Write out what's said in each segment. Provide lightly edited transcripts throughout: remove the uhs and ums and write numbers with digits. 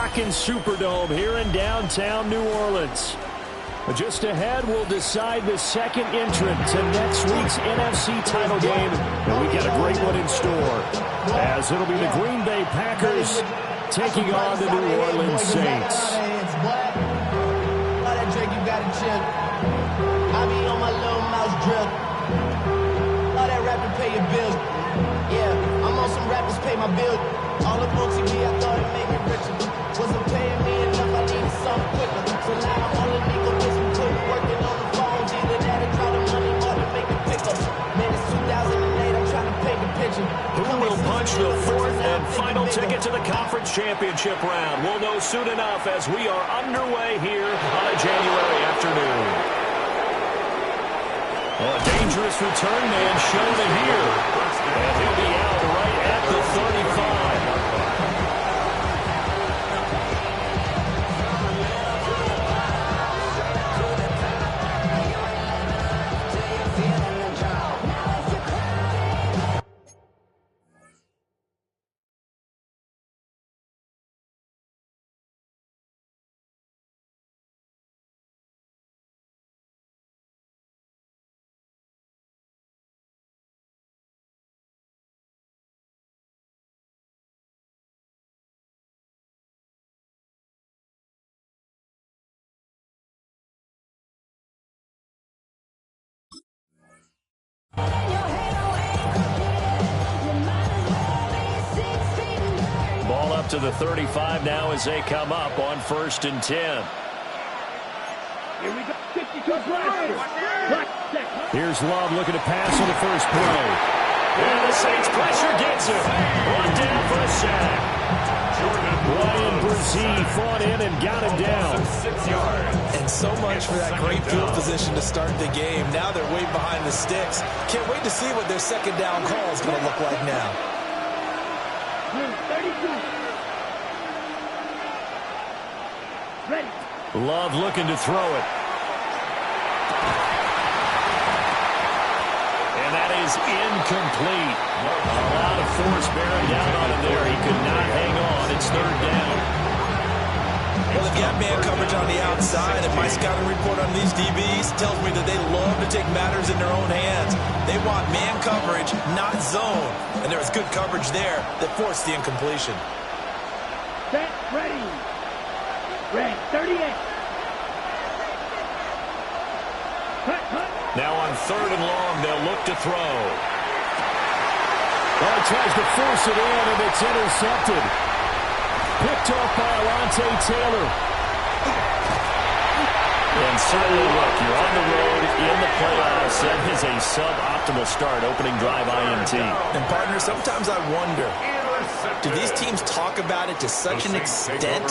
rockin' Superdome here in downtown New Orleans. Just ahead, we'll decide the second entrant to next week's NFC title game. And we got a great one in store, as it'll be the Green Bay Packers taking on the New Orleans Saints. I be on my little mouse drill. All that rapping pay your bills. Yeah, I'm on some rappers pay my bills. All the on TV, I thought it made me richer. Wasn't paying me enough, I needed something quicker. So now I'm on the nigga with some quick working on the phones. Either that or try the money or to make a pickup. Man, it's 2008, I'm trying to paint the picture. Who will punch the fourth and final ticket to the conference championship round? We'll know soon enough as we are underway here on a January afternoon. Well, a dangerous return man shown here. And he'll be out right at the 35. Ball up to the 35 now as they come up on 1st and 10. Here we go. 52 Here's Love looking to pass on the first play. And the Saints pressure gets him. One down for a sack. Ryan Brzee fought in and got him down. 6 yards. And so much for that great field position to start the game. Now they're way behind the sticks. Can't wait to see what their second down call is going to look like now. 32. Ready. Love looking to throw it. And that is incomplete. A lot of force bearing down on him there. He could not hang on. It's 3rd down. Well, they've got man coverage on the outside, and my scouting report on these DBs tells me that they love to take matters in their own hands. They want man coverage, not zone. And there was good coverage there that forced the incompletion. Set, ready. Red, 38. Cut. Now on 3rd and long, they'll look to throw. Well, he tries to force it in, and it's intercepted. Picked off by Alontae Taylor. And certainly, look, you're on the road in the playoffs. That is a suboptimal start, opening drive INT. And, partner, sometimes I wonder, do these teams talk about it to such an extent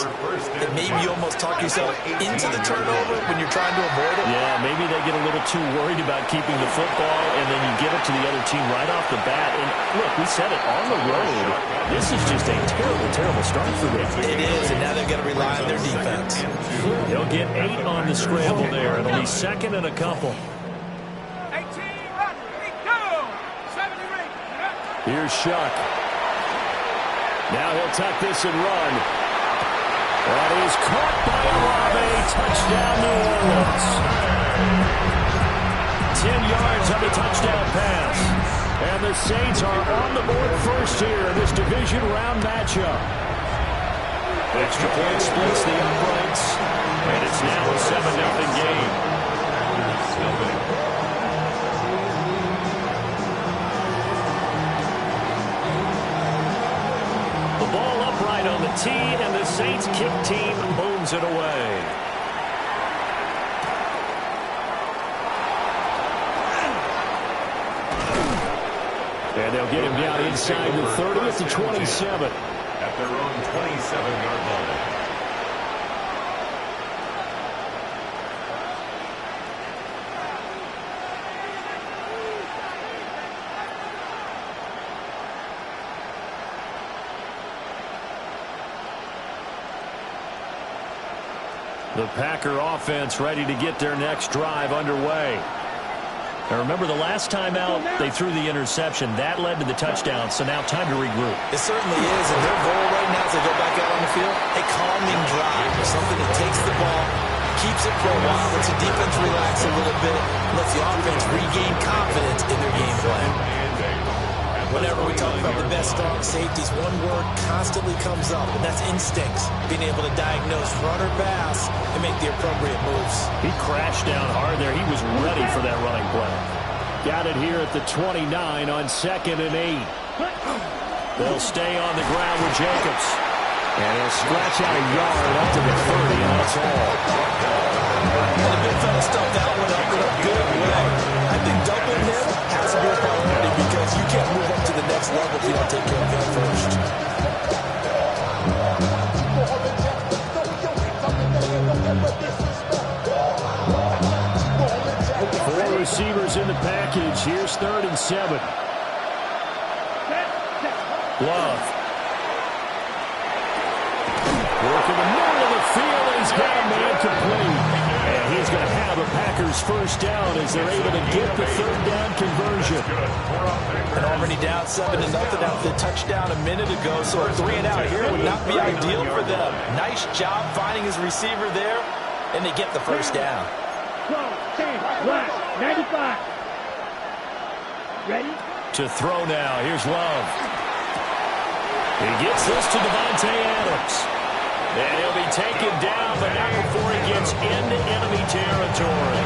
that maybe you almost talk yourself into the turnover when you're trying to avoid it? Yeah, maybe they get a little too worried about keeping the football, and then you give it to the other team right off the bat. And, look, we said it, on the road, this is just a terrible, terrible start for them. It is, and now they've got to rely on their defense. They'll get 8 on the scramble there. It'll be 2nd and a couple. 18, run, 70. Here's Shuck. Now he'll tuck this and run. That is caught by Olave. Touchdown, New Orleans. 10 yards on the touchdown pass. And the Saints are on the board first here in this division round matchup. Extra point splits the uprights. And it's now a 7-0 game. The ball upright on the tee, and the Saints kick team booms it away. And they'll get him down inside the 30 at the 27. At their own 27-yard line. The Packer offense ready to get their next drive underway. Now remember, the last time out, they threw the interception. That led to the touchdown, so now time to regroup. It certainly is, and their goal right now as they go back out on the field, hey, calm the something that takes the ball, keeps it for a while, lets the defense relax a little bit, lets the offense regain confidence in their game plan. Whenever we talk about the best strong safeties, one word constantly comes up, and that's instincts. Being able to diagnose run or pass and make the appropriate moves. He crashed down hard there. He was ready for that running play. Got it here at the 29 on 2nd and 8. They'll stay on the ground with Jacobs. And he'll scratch out a yard up to the 30, and that's all. And the big fella stuffed that one up in a good way. I think doubling him has to be a priority because you can't move up to the next level if you don't take care of him first. Four receivers in the package. Here's 3rd and 7. Love. Working the middle of the field, and he's got a man complete. And he's going to have a Packers first down as they're able to get the 3rd down conversion. And already down 7-0 after the touchdown a minute ago, so a 3 and out here would not be ideal for them. Nice job finding his receiver there, and they get the first down. 95. Ready? To throw now. Here's Love. He gets this to Devontae Adams. And he'll be taken down, but not before he gets into enemy territory.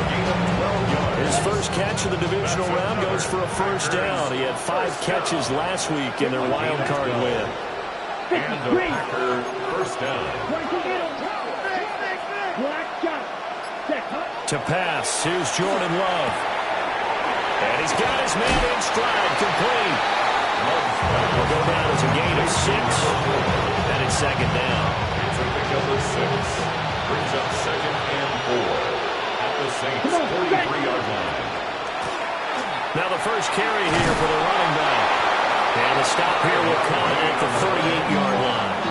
His first catch of the divisional round goes for a first down. He had 5 catches last week in their wild card win. And the Packers first down. To pass, here's Jordan Love. And he's got his man in stride, complete. Will go down as a gain of 6. And it's 2nd down. It's a pickup of 6. Brings up 2nd and 4. At the Saints' 43-yard line. Now the first carry here for the running back. And the stop here will come at the 38-yard line.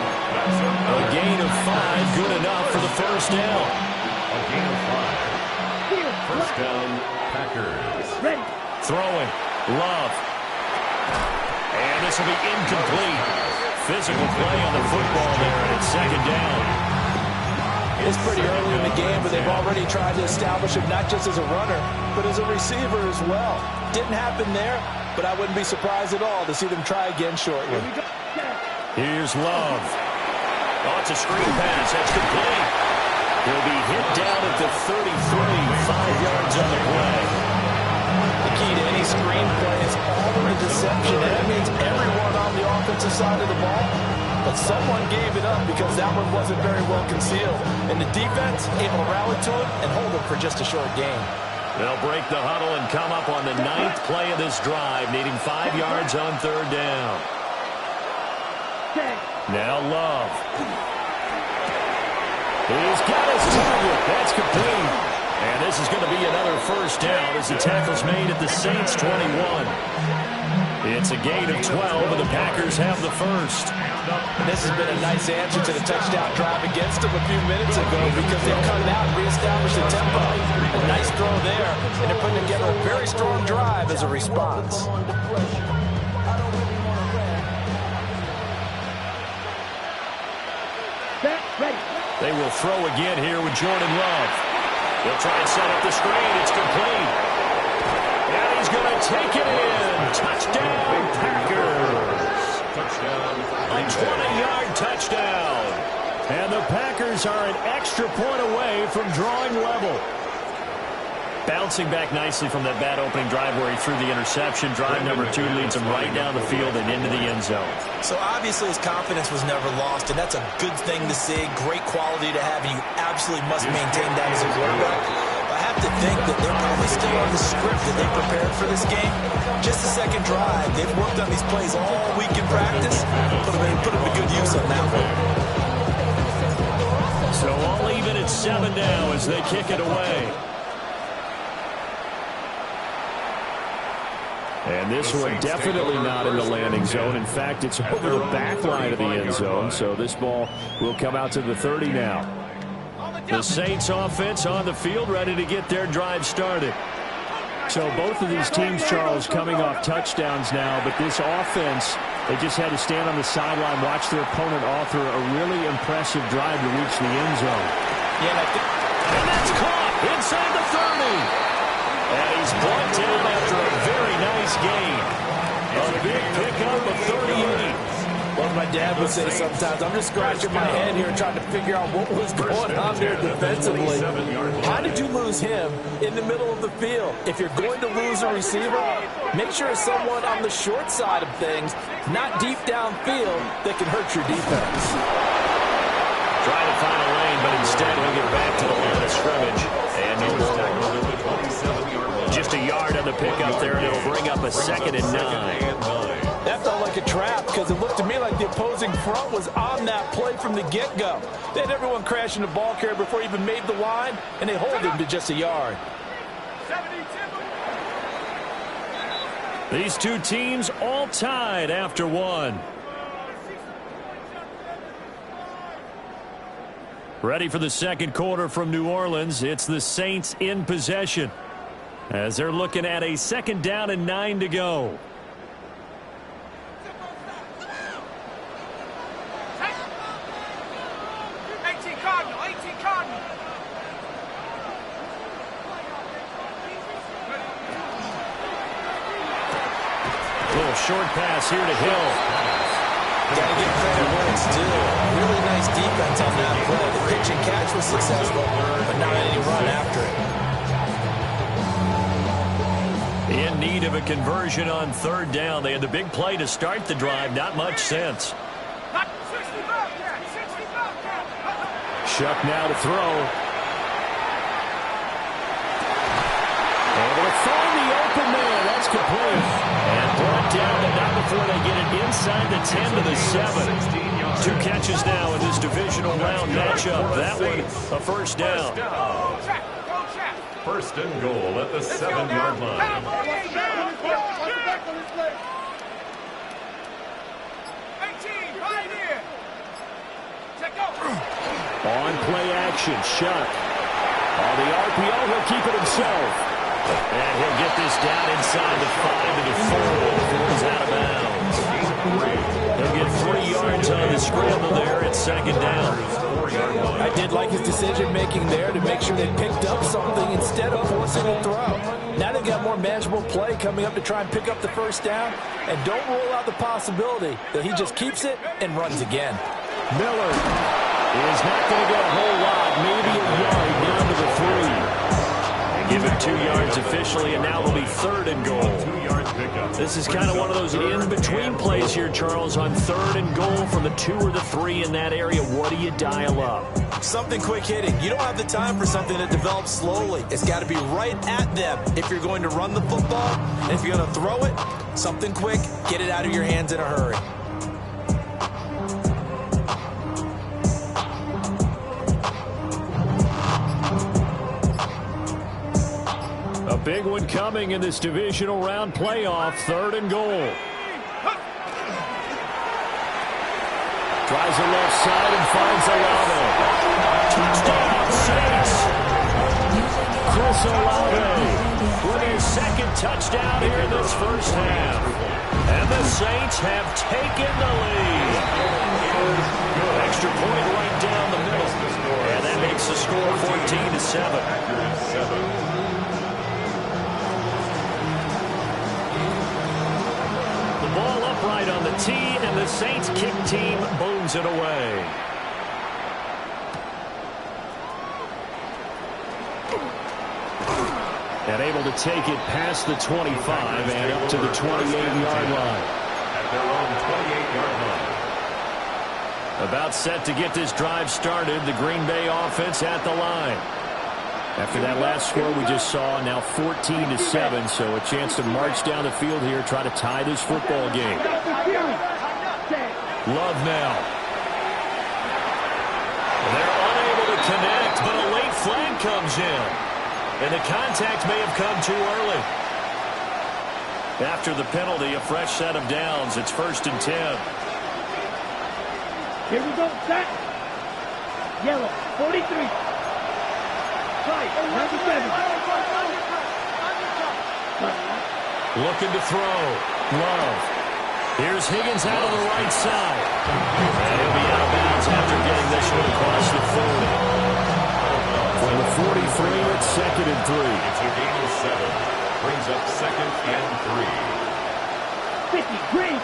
A gain of 5, good enough for the first down. A gain of 5. First down, Packers. Ready. Throwing. Love. And this will be incomplete. Physical play on the football there, and it's 2nd down. It's pretty early in the game, but they've already tried to establish him not just as a runner, but as a receiver as well. Didn't happen there, but I wouldn't be surprised at all to see them try again shortly. Here's Love. Oh, it's a screen pass. That's complete. He'll be hit down at the 33, 5 yards on the play. The key to any screen play is all of the deception. And that means everyone on the offensive side of the ball. But someone gave it up because that one wasn't very well concealed. And the defense able to rally to it and hold it for just a short game. They'll break the huddle and come up on the 9th play of this drive, needing 5 yards on 3rd down. Now Love. He's got his target. That's complete. And this is going to be another first down as the tackle's made at the Saints' 21. It's a gain of 12, and the Packers have the first. And this has been a nice answer to the touchdown drive against them a few minutes ago because they've cut it out and reestablished the tempo. A nice throw there, and they're putting together a very strong drive as a response. Ready. They will throw again here with Jordan Love. They'll try and set up the screen. It's complete. And he's going to take it in. Touchdown, Packers. Touchdown. A 20-yard touchdown. And the Packers are an extra point away from drawing level. Bouncing back nicely from that bad opening drive where he threw the interception. Drive number 2 leads him right down the field and into the end zone. So obviously his confidence was never lost, and that's a good thing to see. Great quality to have, and you absolutely must maintain that as a quarterback. I have to think that they're probably still on the script that they prepared for this game. Just the second drive. They've worked on these plays all week in practice. Put them to good use on that one. So all even at 7 now as they kick it away. And this one definitely not in the landing zone. In fact, it's over the back line of the end zone. So this ball will come out to the 30 now. The Saints offense on the field ready to get their drive started. So both of these teams, Charles, coming off touchdowns now. But this offense They just had to stand on the sideline, watch their opponent author a really impressive drive to reach the end zone. Yeah, and that's caught inside the 30. And he's brought down after a very nice gain. A big pickup of 38. Well, my dad would say sometimes, I'm just scratching my head here trying to figure out what was going on there defensively. How did you lose him in the middle of the field? If you're going to lose a receiver, make sure it's someone on the short side of things, not deep downfield, that can hurt your defense. Trying to find a lane, but instead he'll get back to the line of scrimmage. And no more. Just a yard on the pickup there, and it'll bring up a 2nd and 9. That felt like a trap because it looked to me like the opposing front was on that play from the get-go. They had everyone crashing the ball carrier before he even made the line, and they hold him to just a yard. These two teams all tied after one. Ready for the second quarter from New Orleans. It's the Saints in possession as they're looking at a 2nd down and 9 to go. Little short pass here to Hill. Got to give credit where it's due. Really nice defense on that play. The pitch and catch was successful, but not any run after it. In need of a conversion on 3rd down. They had the big play to start the drive. Not much sense. Shuck now to throw. Able to find the open man. That's complete. And brought down, but not before they get it inside the 10 to the 7. 2 catches now in this divisional round matchup. That one, a 1st down. 1st and goal at the 7-yard line. On play action, Shuck. On the RPO, he'll keep it himself. And he'll get this down inside the 5 to the 4. He's out of bounds. He'll get 3 yards on the scramble there at 2nd down. I did like his decision-making there to make sure they picked up something instead of forcing a throw. Now they've got more manageable play coming up to try and pick up the 1st down. And don't rule out the possibility that he just keeps it and runs again. Miller is not going to get a whole lot, maybe a yard down to the 3. They give him 2 yards officially, and now it'll be 3rd and goal. 2 yards pickup. This is kind of one of those in-between plays here, Charles, on 3rd and goal from the 2 or the 3 in that area. What do you dial up? Something quick hitting. You don't have the time for something that develops slowly. It's got to be right at them if you're going to run the football. And if you're going to throw it, something quick, get it out of your hands in a hurry. A big one coming in this divisional round playoff. 3rd and goal. Tries the left side and finds Olave. Touchdown, Saints. Chris Olave with his 2nd touchdown here in this 1st half. And the Saints have taken the lead. Extra point right down the middle. And that makes the score 14 to 7. Ball upright on the tee, and the Saints kick team booms it away. And able to take it past the 25 and up to the 28-yard line. At their own 28-yard line. About set to get this drive started. The Green Bay offense at the line. After that last score we just saw, now 14 to 7, so a chance to march down the field here, try to tie this football game. Love now. They're unable to connect, but a late flag comes in. And the contact may have come too early. After the penalty, a fresh set of downs. It's 1st and 10. Here we go, set. Yellow, 43. Looking to throw. Love. Here's Higgins out on the right side. And he'll be out of bounds after getting this one across the 40. From the 43, it's 2nd and 3. It's a gain of 7. Brings up 2nd and 3. 50, green.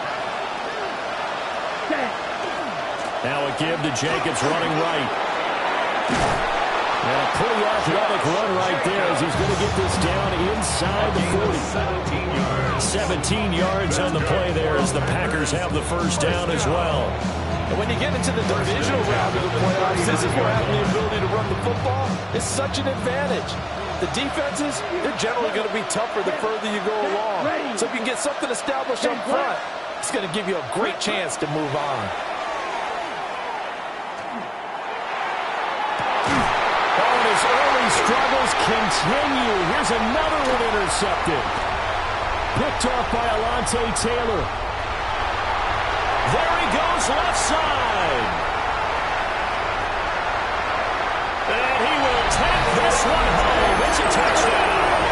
10. Now a give to Jacobs running right. And a pretty athletic run right there as he's going to get this down inside the 40. 17 yards. 17 yards on the play there as the Packers have the first down as well. And when you get into the divisional round of the playoffs, this is where having the ability to run the football is such an advantage. The defenses, they're generally going to be tougher the further you go along. So if you can get something established up front, it's going to give you a great chance to move on. His early struggles continue. Here's another one intercepted. Picked off by Alontae Taylor. There he goes, left side. And he will tap this one home. It's a touchdown.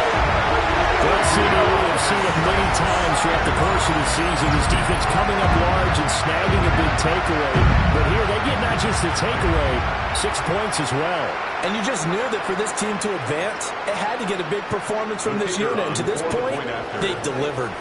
Well, we've seen it many times throughout the course of the season. This defense coming up large and snagging a big takeaway. But here they get not just the takeaway, 6 points as well. And you just knew that for this team to advance, it had to get a big performance from this unit. And to this point, they've delivered.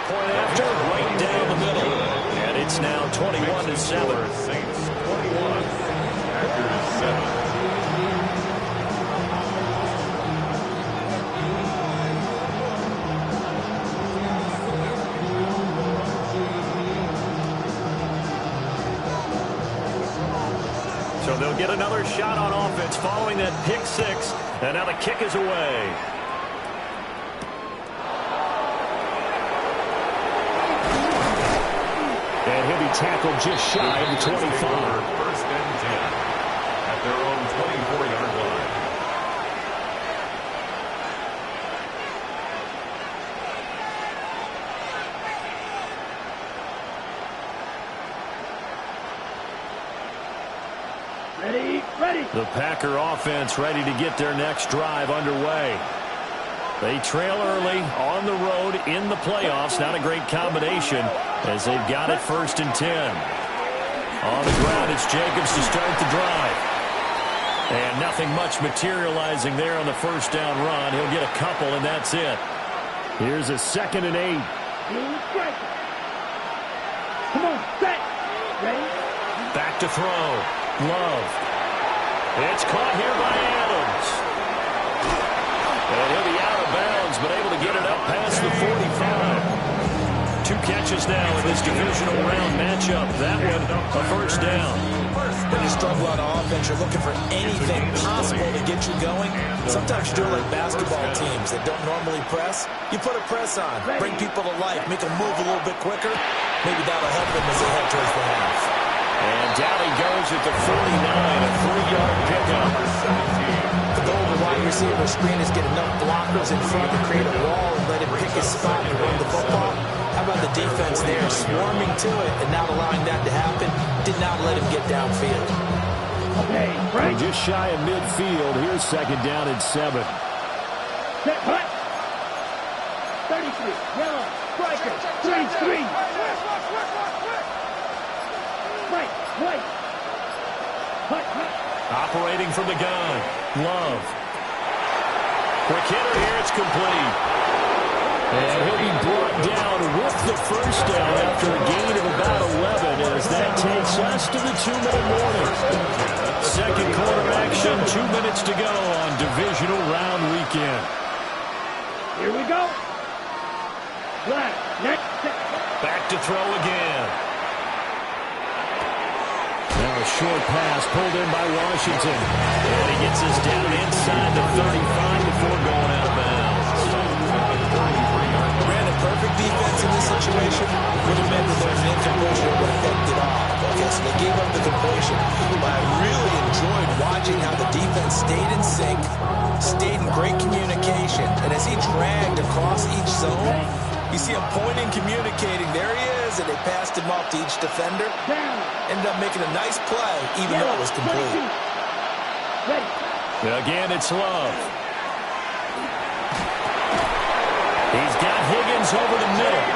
Point after, right down the middle. And it's now 21-7. Saints 21. Packers 7. So they'll get another shot on offense following that pick six. And now the kick is away. And he'll be tackled just shy of the 25. First and 10 at their own 24-yard line. Ready. The Packer offense ready to get their next drive underway. They trail early on the road in the playoffs. Not a great combination as they've got it 1st and 10. On the ground, it's Jacobs to start the drive. And nothing much materializing there on the first down run. He'll get a couple, and that's it. Here's a 2nd and 8. Come on, set. Ready. Back to throw. Love. It's caught here by Adams. And he'll be out of bounds, but able to get it up past the 45. 2 catches now in this divisional round matchup. That one, a first down. When you struggle on offense, you're looking for anything possible to get you going. Sometimes you do it like basketball teams that don't normally press. You put a press on, bring people to life, make them move a little bit quicker. Maybe that'll help them as they head towards the half. And down he goes at the 49, a 3-yard pickup. The goal of the wide receiver screen is get enough blockers in front to create a wall and let him pick his spot to run the football. How about the defense there, swarming to it and not allowing that to happen? Did not let him get downfield. Okay, right. Just shy of midfield. Here's 2nd down and 7. Set, hut. 33, yellow, striker, 3-3. Right. Hut. Operating from the gun. Love. Quick hitter here. It's complete. And he'll be brought down with the first down after a gain of about 11 as that takes us to the 2-minute warning. Second quarter action, 2 minutes to go on divisional round weekend. Here we go. Black, next. Back to throw again. Now a short pass pulled in by Washington. And he gets us down inside the 35 before going out of bounds. Ran a perfect defense in this situation. Would have meant that there's an incompletion that would have kept it off. Okay, so they gave up the completion. But I really enjoyed watching how the defense stayed in sync, stayed in great communication, motion. And as he dragged across each zone, you see him pointing, communicating. There he is, and they passed him off to each defender. Ended up making a nice play, even though it was complete. Again, it's Love. He's got Higgins over the middle.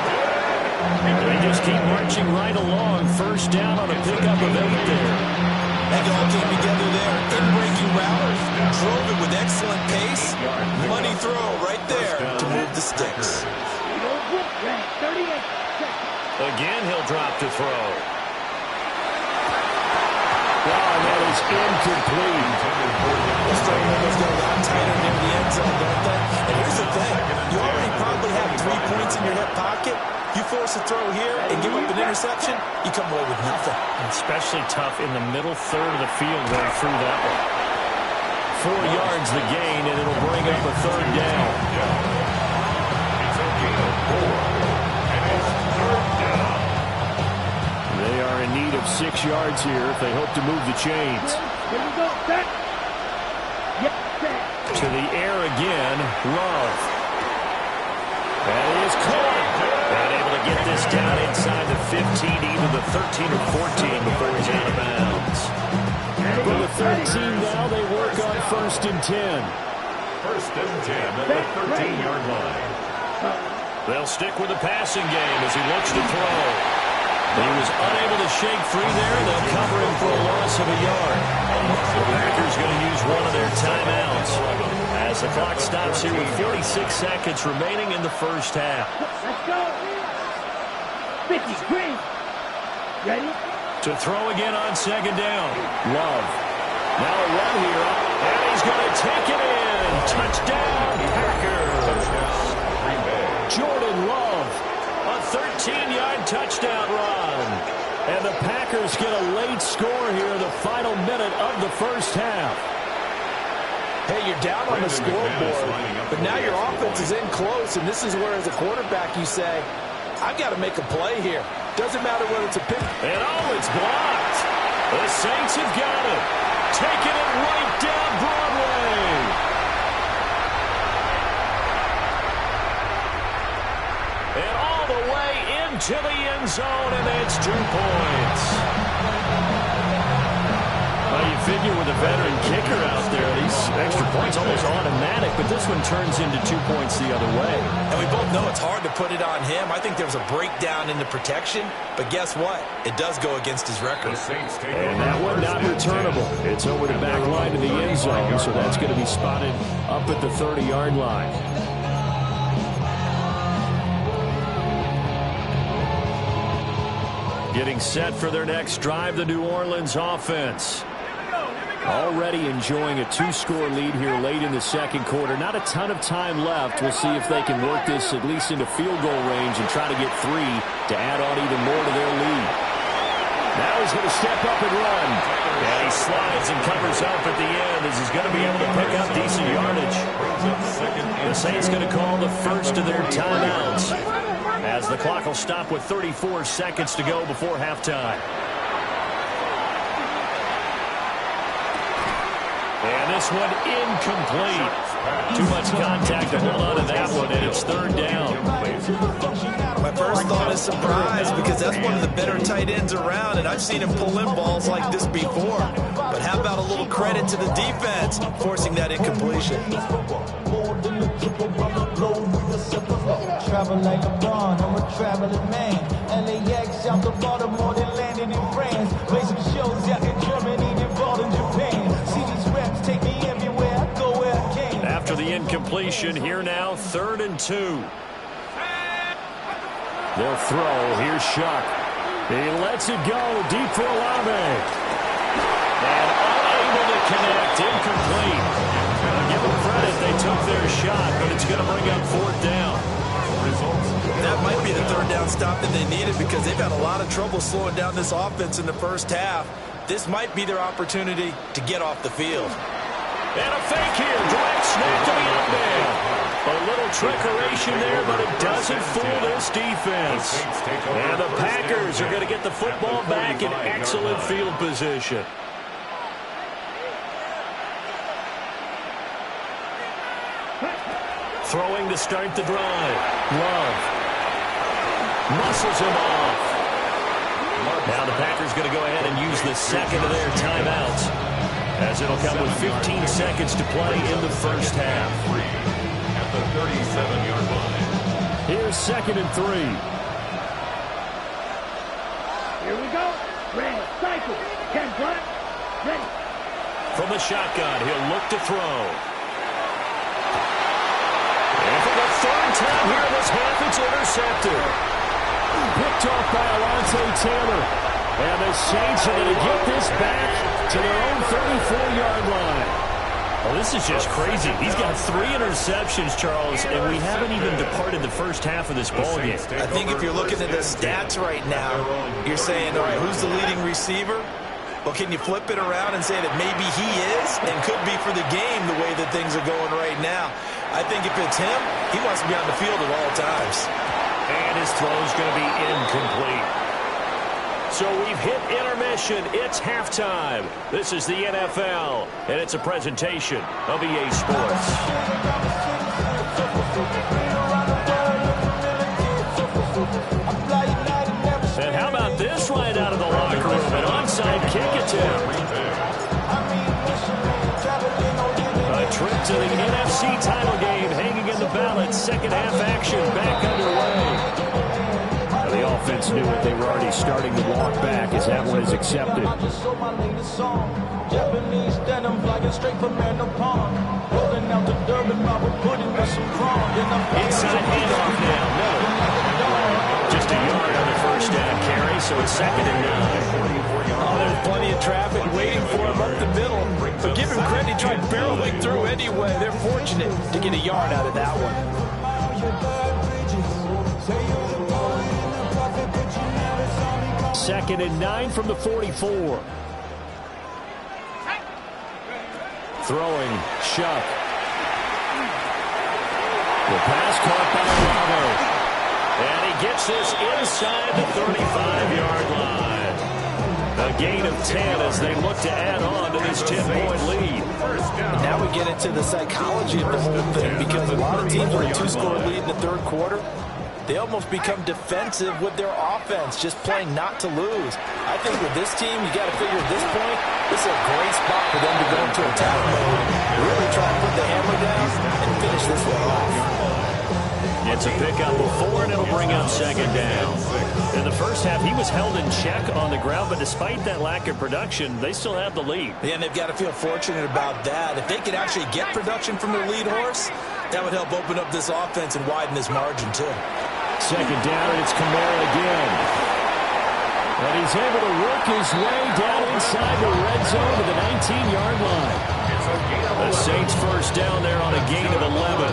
They just keep marching right along. First down on a pickup of 8 there. That all came together there. In-breaking route. Drove it with excellent pace. Money throw right there to move the sticks. Again, he'll drop to throw. Wow, that is incomplete. Those throwing windows get a lot tighter near the end zone, don't they? And here's the thing. You already probably have 3 points in your hip pocket. You force a throw here and give up an interception, you come away with nothing. Especially tough in the middle third of the field going through that one. 4 yards the gain, and it'll bring up a third down. It's a gain of 4, and it's third down. They are in need of 6 yards here if they hope to move the chains. Here we go. Set. Yep, set. To the air again, Love. That is caught. And able to get this down inside the 15, either the 13 or 14 before he's out of bounds. For the 13 now, they work on 1st and 10. 1st and 10 at the 13-yard line. They'll stick with the passing game as he looks to throw. He was unable to shake free there. They'll cover him for a loss of a yard. The Packers going to use one of their timeouts as the clock stops here with 46 seconds remaining in the first half. Let's go. 50, green. Ready? To throw again on 2nd down. Love. Now a run here. And he's going to take it in. Touchdown, Packers. Jordan Love. A 13-yard touchdown run. And the Packers get a late score here in the final minute of the first half. Hey, you're down on the scoreboard, but now your offense is in close, and this is where, as a quarterback, you say, I've got to make a play here. Doesn't matter whether it's a pick. And oh, it's blocked. The Saints have got it. Taking it right down Broadway. And all the way into the end zone, and it's 2 points. Well, you figure with a veteran kicker out there, these extra points almost automatic, but this one turns into 2 points the other way. And we both know it's hard to put it on him. I think there was a breakdown in the protection, but guess what? It does go against his record. And that one not returnable. It's over the back line to the end zone, so that's going to be spotted up at the 30-yard line. Getting set for their next drive, the New Orleans offense. Already enjoying a 2-score lead here late in the second quarter. Not a ton of time left. We'll see if they can work this at least into field goal range and try to get 3 to add on even more to their lead. Now he's going to step up and run. And he slides and covers up at the end as he's going to be able to pick up decent yardage. The Saints going to call the first of their timeouts as the clock will stop with 34 seconds to go before halftime. And this one incomplete. Too much contact to hold on to that one, and it's 3rd down. My first thought is surprise, because that's one of the better tight ends around, and I've seen him pull in balls like this before. But how about a little credit to the defense forcing that incompletion? Travel like LeBron, I'm a traveling man. LAX out to Baltimore, then landed in France. Play some shows out in Germany, then ball in Japan. See these reps take me everywhere, I go where I can. After the incompletion, here now, 3rd and 2. They'll throw. Here's Shuck. He lets it go deep for Olave. And unable to connect. Incomplete. Give them credit. They took their shot, but it's going to bring up 4th down. That might be the 3rd down stop that they needed, because they've had a lot of trouble slowing down this offense in the first half. This might be their opportunity to get off the field. And a fake here. Direct snap to the end man. A little trickeration there, but it doesn't fool this defense. And the Packers are going to get the football back in excellent field position. Throwing to start the drive. Love. Muscles him off. Now the Packers going to go ahead and use the second of their timeouts, as it'll come with 15 seconds to play in the first half. At the 37-yard line. Here's 2nd and 3. Here we go. Red, cycle. 10 black. Ready. From the shotgun, he'll look to throw. And for the third time here in this half, it's intercepted. Picked off by Alontae Taylor. And the Saints are going to get this back to their own 34-yard line. Well, this is just crazy. He's got 3 interceptions, Charles, and we haven't even departed the first half of this ballgame. I think if you're looking at the stats right now, you're saying, all right, who's the leading receiver? Well, can you flip it around and say that maybe he is and could be for the game the way that things are going right now? I think if it's him, he wants to be on the field at all times. And his throw's going to be incomplete. So we've hit intermission. It's halftime. This is the NFL, and it's a presentation of EA Sports. And how about this right out of the locker room? An onside kick attempt. A trip to the NFC title game hanging in the balance. Second half action back underway. The offense knew it. They were already starting to walk back as that one is accepted. Inside handoff now. Miller. Just a yard on the first down carry, so it's 2nd and 9. Oh, there's plenty of traffic waiting for him up the middle. But give him credit, he tried barreling through anyway. They're fortunate to get a yard out of that one. 2nd and 9 from the 44. Throwing, Shuck. The pass caught by Bravo. And he gets this inside the 35-yard line. A gain of 10 as they look to add on to this 10-point lead. Now we get into the psychology of the whole thing, because a lot of teams with a 2-score lead in the third quarter, they almost become defensive with their offense, just playing not to lose. I think with this team, you got to figure at this point, this is a great spot for them to go into attack mode, really try to put the hammer down and finish this one off. It's a pickup of 4, and it'll bring up 2nd down. In the first half, he was held in check on the ground, but despite that lack of production, they still have the lead. Yeah, and they've got to feel fortunate about that. If they could actually get production from their lead horse, that would help open up this offense and widen this margin, too. 2nd down, and it's Kamara again. And he's able to work his way down inside the red zone to the 19-yard line. The Saints first down there on a gain of 11.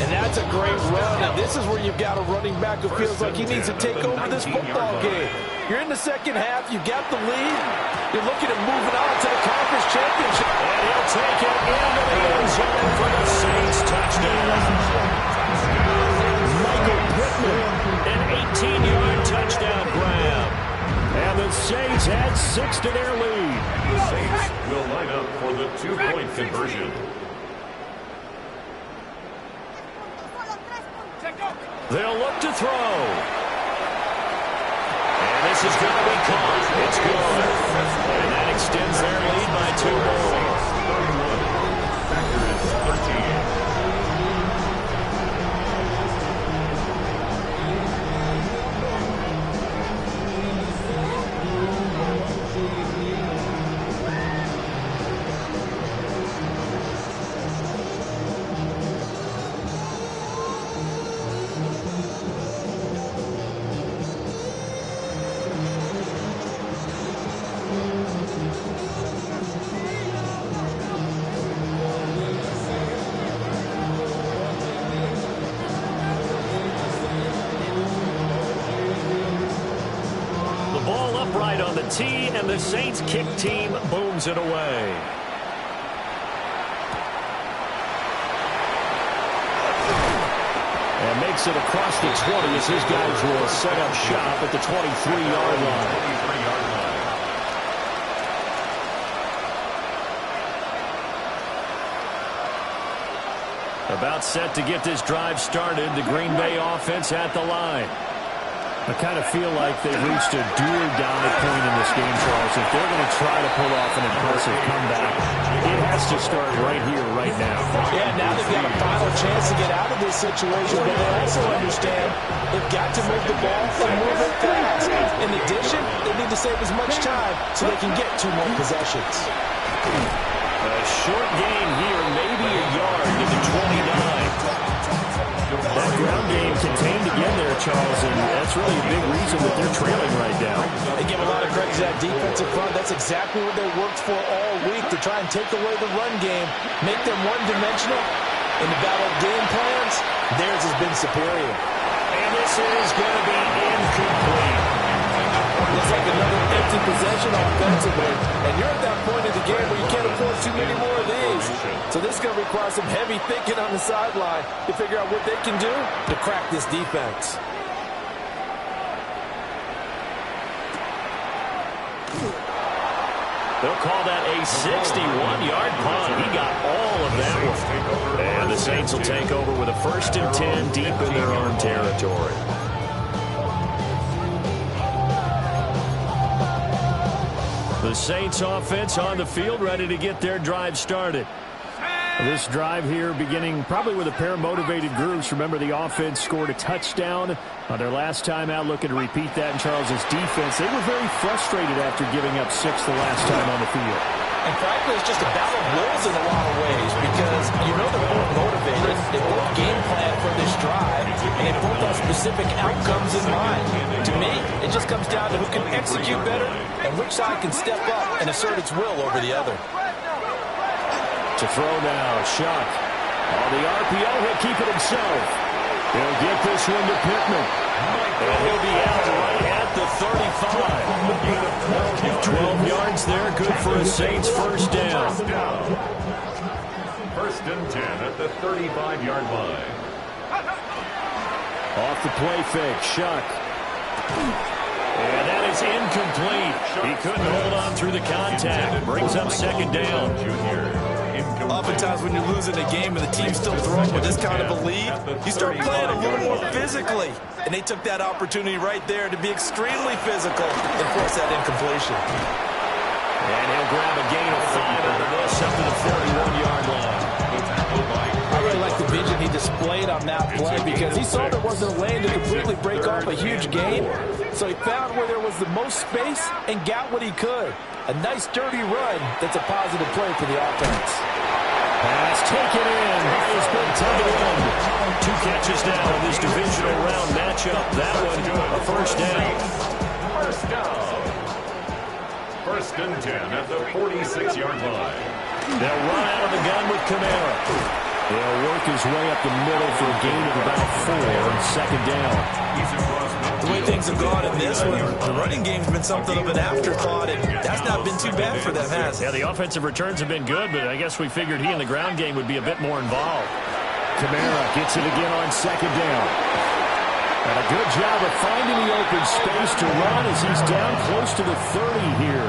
And that's a great run. And this is where you've got a running back who feels like he needs to take over this football game. You're in the second half. You got the lead. You're looking at moving on to the conference championship. And he'll take it into the end zone for the Saints touchdown. Michael Pittman, an 18-yard touchdown grab. And the Saints add 6 to their lead. The Saints will line up for the 2-point conversion. They'll look to throw. And this is going to be caught. It's good. And that extends their lead by 2 more. Packers 13. Upright on the tee, and the Saints kick team booms it away. And makes it across the 20 as his guys will set up shop at the 23-yard line. About set to get this drive started. The Green Bay offense at the line. I kind of feel like they've reached a do-or-die point in this game, Charles. If they're going to try to pull off an impressive comeback, it has to start right here, right now. Yeah, now they've got a final chance to get out of this situation, but they also understand they've got to move the ball and move it fast. In addition, they need to save as much time so they can get 2 more possessions. A short gain here, maybe a yard to the 29. That ground game contained again there, Charles, and that's really a big reason that they're trailing right now. They give a lot of credit to that defensive front. That's exactly what they worked for all week, to try and take away the run game, make them one-dimensional. In the battle of game plans, theirs has been superior. And this is going to be incomplete. Looks like another empty possession offensively. And you're at that point in the game where you can't afford too many more of these. So this is going to require some heavy thinking on the sideline to figure out what they can do to crack this defense. They'll call that a 61-yard punt. He got all of that one. And the Saints will take over with a 1st and 10 deep in their own territory. The Saints offense on the field, ready to get their drive started. This drive here beginning probably with a pair of motivated groups. Remember, the offense scored a touchdown on their last time out, looking to repeat that in Charles's defense. They were very frustrated after giving up 6 the last time on the field. And frankly, it's just a battle of wills in a lot of ways, because you know they're both motivated. They both game plan for this drive, and they both have specific outcomes in mind. To me, it just comes down to who can execute better and which side can step up and assert its will over the other. To throw now, Shuck. On the RPO, he'll keep it himself. He'll get this one to Pittman. And he'll be out right at the 35. 12 yards there, good for a Saints first down. 1st and 10 at the 35-yard line. Off the play fake, Shuck. And that is incomplete. He couldn't hold on through the contact. Brings up 2nd down. Oftentimes when you're losing a game and the team's still throwing with this kind of a lead, you start playing a little more physically. And they took that opportunity right there to be extremely physical and force that incompletion. And he'll grab a gain of 5 out of this up to the 41-yard line. I really like the vision he displayed on that play, because he saw there wasn't a lane to completely break off a huge gain. So he found where there was the most space and got what he could. A nice dirty run that's a positive play for the offense. Pass taken in. Has been taken in. 2 catches now in this divisional round matchup. That one a 1st down. 1st and 10 at the 46-yard line. They'll run out of the gun with Kamara. He'll work his way up the middle for a gain of about 4 on 2nd down. The way things have gone in this one, the running game's been something of an afterthought, and that's not been too bad for them, has it? Yeah, the offensive returns have been good, but I guess we figured he in the ground game would be a bit more involved. Kamara gets it again on 2nd down. And a good job of finding the open space to run as he's down close to the 30 here.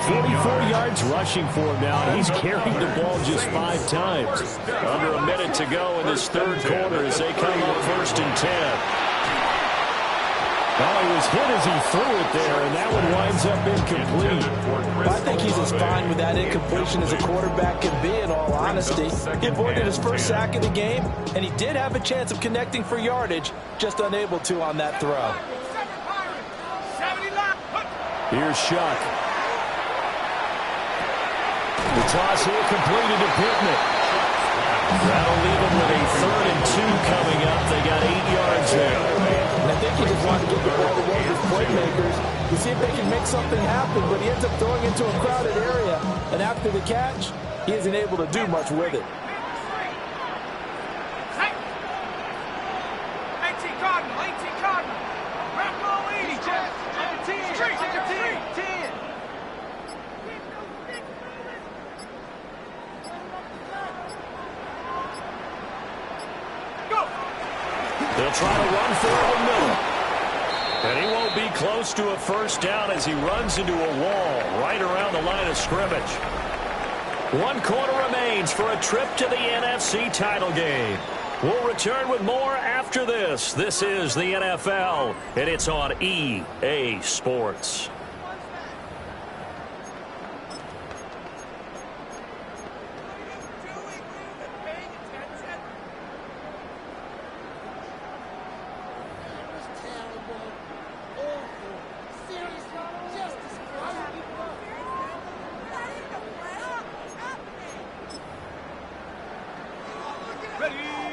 44 yards rushing for him now, and he's carried the ball just 5 times. Under a minute to go in this 3rd quarter as they come up 1st and 10. Well, he was hit as he threw it there, and that one winds up incomplete. I think he's as fine with that incompletion as a quarterback can be, in all honesty. He avoided his first sack of the game, and he did have a chance of connecting for yardage, just unable to on that throw. Here's Shuck. The toss here completed to Pittman. That'll leave him with a 3rd and 2 coming up. They got 8 yards there. And I think he just wanted to get the ball to one of his playmakers to see if they can make something happen, but he ends up throwing into a crowded area, and after the catch, he isn't able to do much with it. They'll try to run for it with Miller. And he won't be close to a 1st down as he runs into a wall right around the line of scrimmage. 1 quarter remains for a trip to the NFC title game. We'll return with more after this. This is the NFL, and it's on EA Sports.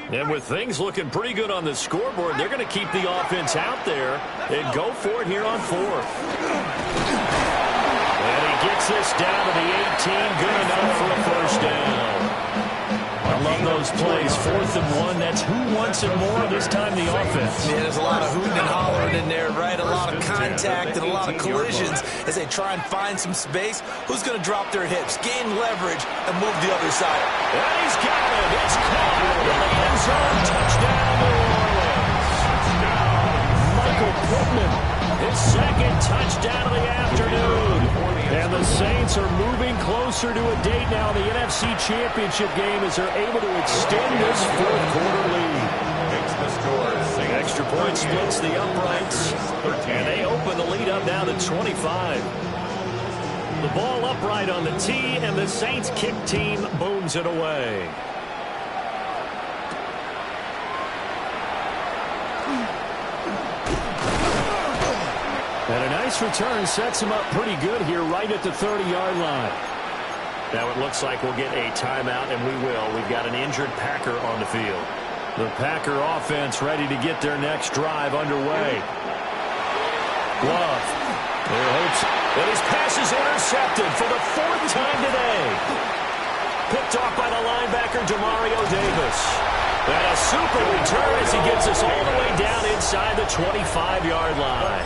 And with things looking pretty good on the scoreboard, they're going to keep the offense out there and go for it here on 4th. And he gets this down to the 18, good enough for a first down. I love those plays. 4th and 1, that's who wants it more this time, the offense. Yeah, there's a lot of hooting and hollering in there, right? A lot of contact and a lot of collisions as they try and find some space. Who's going to drop their hips, gain leverage, and move the other side? And he's got it. It's caught in the end zone. Touchdown, New Orleans. Michael Pittman, his second touchdown of the afternoon. And the Saints are moving closer to a date now in the NFC Championship game as they're able to extend this 4th quarter lead. Extra point splits the uprights, and they open the lead up now to 25. The ball upright on the tee, and the Saints kick team booms it away. And a nice return sets him up pretty good here right at the 30-yard line. Now it looks like we'll get a timeout, and we will. We've got an injured Packer on the field. The Packer offense ready to get their next drive underway. Love. Their hopes. And his pass is intercepted for the 4th time today. Picked off by the linebacker, Demario Davis. And a super return as he gets us all the way down inside the 25-yard line.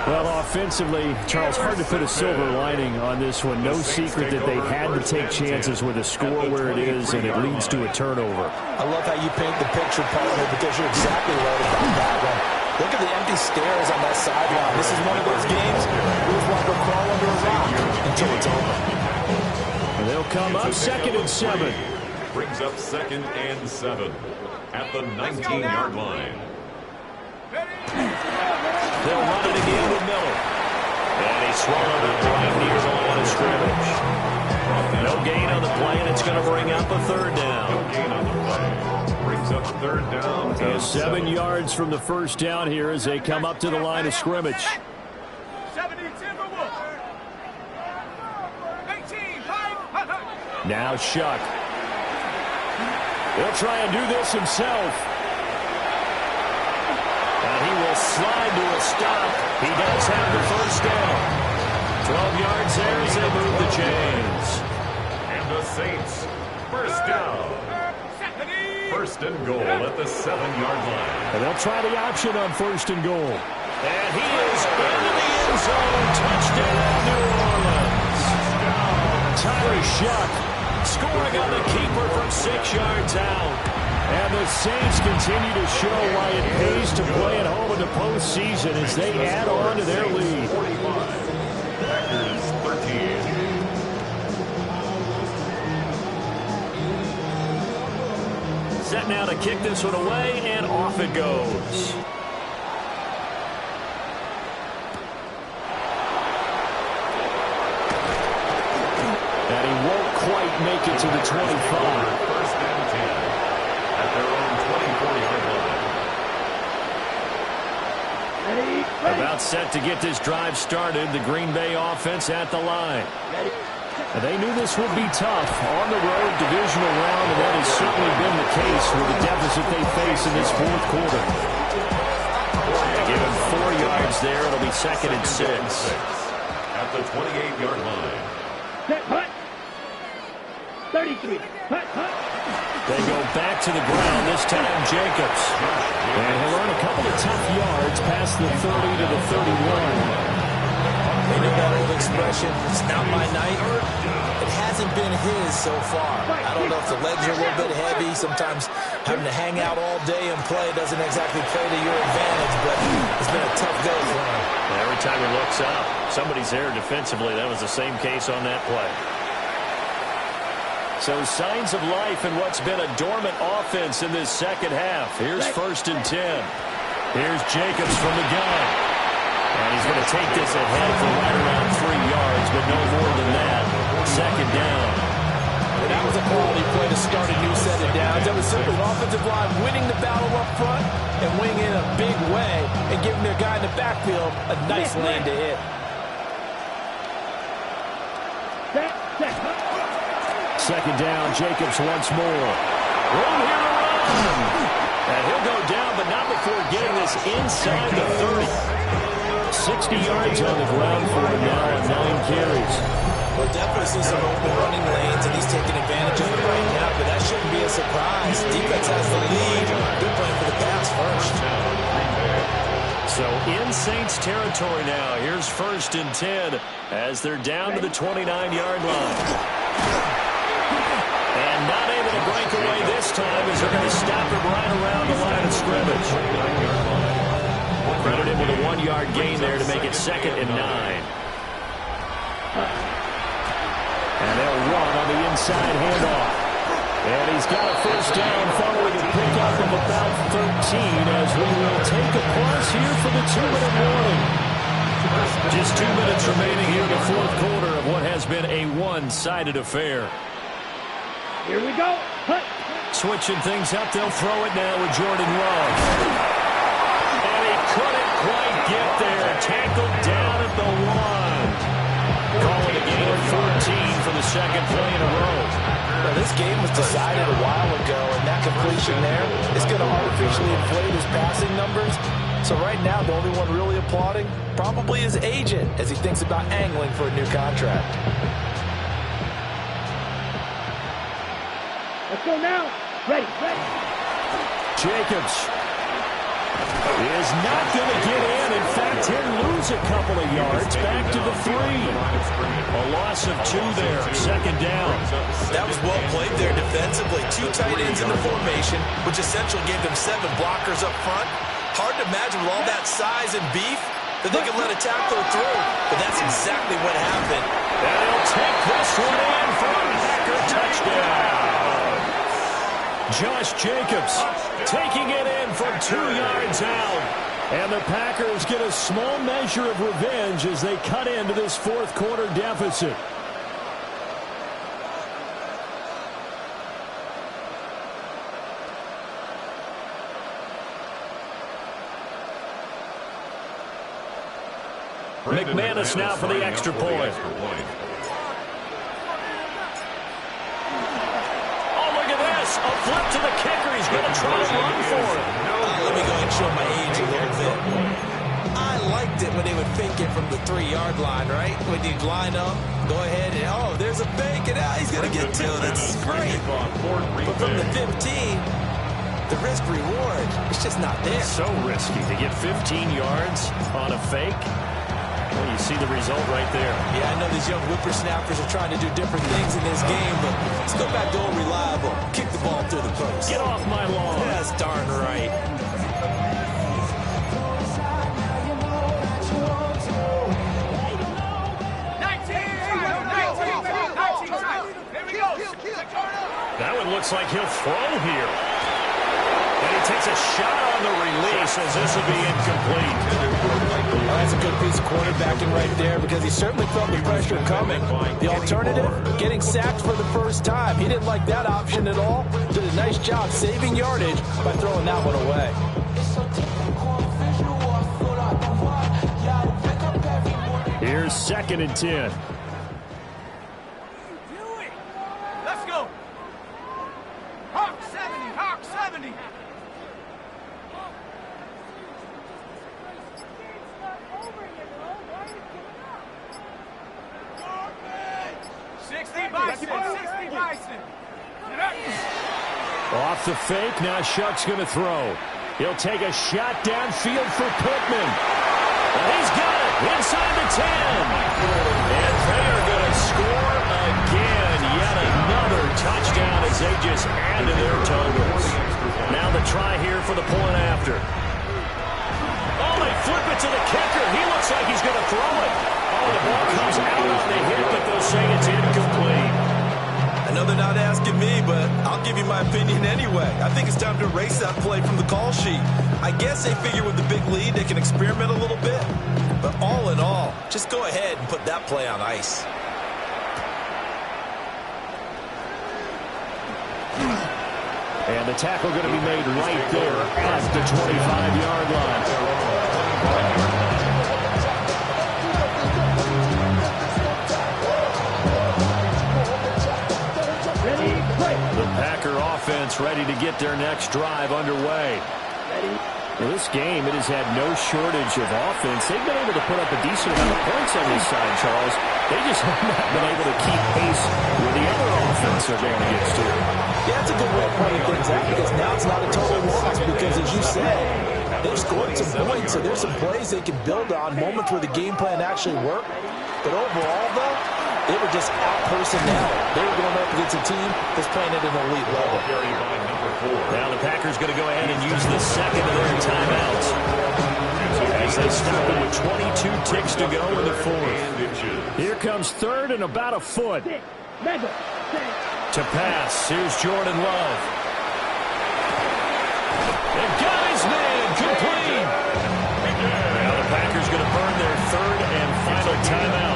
Well, offensively, Charles, hard to put a silver lining on this one. No secret that they had to take chances with a score where it is, and it leads to a turnover. I love how you paint the picture, partner, because you're exactly right about that one. Look at the empty stares on that sideline. This is one of those games where it's like we'll crawl under a rock until it's over. And they'll come up 2nd and 7. Brings up 2nd and 7 at the 19-yard line. They'll run it again with Miller. And he's swallowed up right near the line of scrimmage. No gain on the play, and it's going to bring up a 3rd down. No gain on the play. Brings up 3rd down. So 7 yards from the first down here as they come up to the line of scrimmage. Now Shuck. He'll try and do this himself. And he will slide to a stop. He does have the first down. 12 yards there as they move the chains. And the Saints, first down. 1st and goal at the 7-yard line. And they'll try the option on 1st and goal. And he is into the end zone. Touchdown, New Orleans. Tyler Shuck scoring on the keeper from 6 yards out. And the Saints continue to show why it pays to play at home in the postseason as they add on to their lead. 45. Packers 13. Set now to kick this one away, and off it goes. And he won't quite make it to the 25. 1st and 10 at their own 24-yard line. About set to get this drive started. The Green Bay offense at the line. And they knew this would be tough on the road divisional round, and that has certainly been the case with the deficit they face in this 4th quarter. Give him 4 yards there. It'll be 2nd and 6. At the 28-yard line. Set, hut. 33. Hut, hut. They go back to the ground, this time Jacobs. And he'll earn a couple of tough yards past the 30 to the 31. You know that old expression, it's not my night. It hasn't been his so far. I don't know if the legs are a little bit heavy. Sometimes having to hang out all day and play doesn't exactly play to your advantage, but it's been a tough go for him. Every time he looks up, somebody's there defensively. That was the same case on that play. So signs of life in what's been a dormant offense in this second half. Here's 1st and 10. Here's Jacobs from the gun. And he's going to take this ahead for right around 3 yards, but no more than that. 2nd down. And that was a quality play to start a new set of downs. That was simply an offensive line winning the battle up front and winning in a big way and giving their guy in the backfield a nice lane to hit. 2nd down, Jacobs once more. Room here to run. And he'll go down, but not before getting this inside the 30. 60 yards on the ground for him now on 9 carries. We'll definitely see some open running lanes, and he's taking advantage of it right now, but that shouldn't be a surprise. Defense has the lead. They're playing for the pass first. So in Saints territory now. Here's 1st and 10 as they're down to the 29-yard line. And not able to break away this time as they're going to stop it right around the line of scrimmage. Credit him with a 1-yard gain there to make it 2nd and 9. And they'll run on the inside handoff. And he's got a 1st down following a pickup of about 13 as we will take a pause here for the 2-minute warning. Just 2 minutes remaining here in the 4th quarter of what has been a one-sided affair. Here we go. Hut. Switching things up, they'll throw it now with Jordan Love. And he couldn't quite get there. Tackled down at the 1. Calling a gain of 14 for the 2nd play in a row. Now, this game was decided a while ago, and that completion there is going to artificially inflate his passing numbers. So right now, the only one really applauding probably his agent as he thinks about angling for a new contract. Let's go now. Ready. Jacobs is not going to get in. In fact, he'll lose a couple of yards back to the 3. A loss of 2 there. 2nd down. That was well played there defensively. 2 tight ends in the formation, which essentially gave them 7 blockers up front. Hard to imagine with all that size and beef that they could let a tackler through. But that's exactly what happened. And he'll take this one in for a Packer touchdown. Josh Jacobs taking it in from 2 yards out. And the Packers get a small measure of revenge as they cut into this 4th quarter deficit. McManus now for the extra point. A flip to the kicker. He's going to try to run for it. Let me go ahead and show my age a little bit. I liked it when they would fake it from the 3-yard line, right? When you'd line up, go ahead and, oh, there's a fake, and he's going to get 2. That's great. But from the 15, the risk-reward, it's just not there. So risky to get 15 yards on a fake. Well, you see the result right there. Yeah, I know these young whippersnappers are trying to do different things in this game, but let's go back to old reliable. Kick the ball through the post. Get off my lawn. That's darn right. That one looks like he'll throw here. And he takes a shot on the release as this will be incomplete. Well, that's a good piece of quarterbacking right there because he certainly felt the pressure coming. The alternative, getting sacked for the first time. He didn't like that option at all. Did a nice job saving yardage by throwing that one away. Here's 2nd and 10. Let's go. Hawk 70. Hawk 70. Off the fake, now Shuck's going to throw. He'll take a shot downfield for Pittman. And he's got it inside the 10. And they are going to score again. Yet another touchdown as they just add to their totals. Now the try here for the point after. Oh, they flip it to the kicker. He looks like he's going to throw it. Oh, the ball comes out on the hit, but they'll say it's incomplete. I know know they're not asking me, but I'll give you my opinion anyway. I think it's time to erase that play from the call sheet. I guess they figure with the big lead they can experiment a little bit. But all in all, just go ahead and put that play on ice. And the tackle going to be made right there at the 25-yard line. The Packer offense ready to get their next drive underway. Well, this game, it has had no shortage of offense. They've been able to put up a decent amount of points on this side, Charles. They just have not been able to keep pace with the other offense they're going against here. Yeah, that's a good way of pointing things out because now it's not a total loss because, as you said, they've scored some points, so there's some plays they can build on, moments where the game plan actually worked. But overall, though, they were just out-personnel. They were going up against a team that's playing at an elite level. Now the Packers going to go ahead and use the second of their timeouts as they stop it with 22 ticks to go in the fourth. Here comes third and about a foot. To pass, here's Jordan Love. And got his man complete. Now the Packers going to burn their third and final timeout.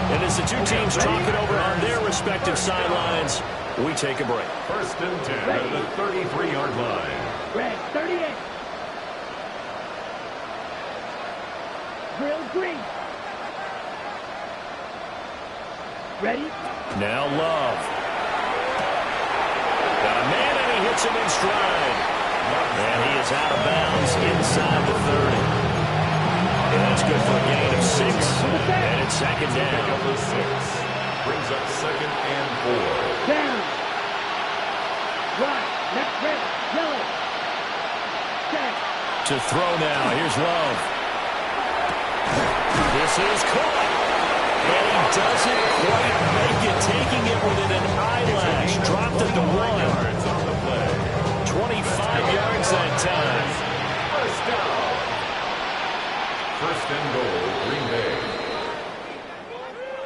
And as the two teams talk it over on their respective sidelines, we take a break. First and 10 at the 33-yard line. Red 38. Drill green. Ready? Now Love. Got a man and he hits him in stride. And he is out of bounds inside the 30. And that's good for a gain of 6. And it's second down. Pick up the 6. Brings up second and 4. Down. Right. Left, red. Yellow. Set. To throw now. Here's Love. This is caught. And he doesn't quite make it. Taking it within an eyelash. Dropped it to 1. Yards on the play. 25 yards that time. First down. First and goal, Green Bay.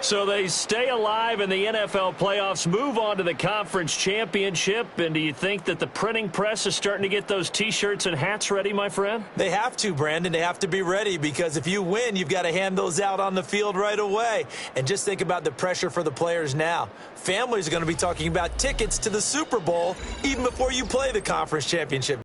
So they stay alive in the NFL playoffs, move on to the conference championship. And do you think that the printing press is starting to get those T-shirts and hats ready, my friend? They have to, Brandon. They have to be ready because if you win, you've got to hand those out on the field right away. And just think about the pressure for the players now. Families are going to be talking about tickets to the Super Bowl even before you play the conference championship.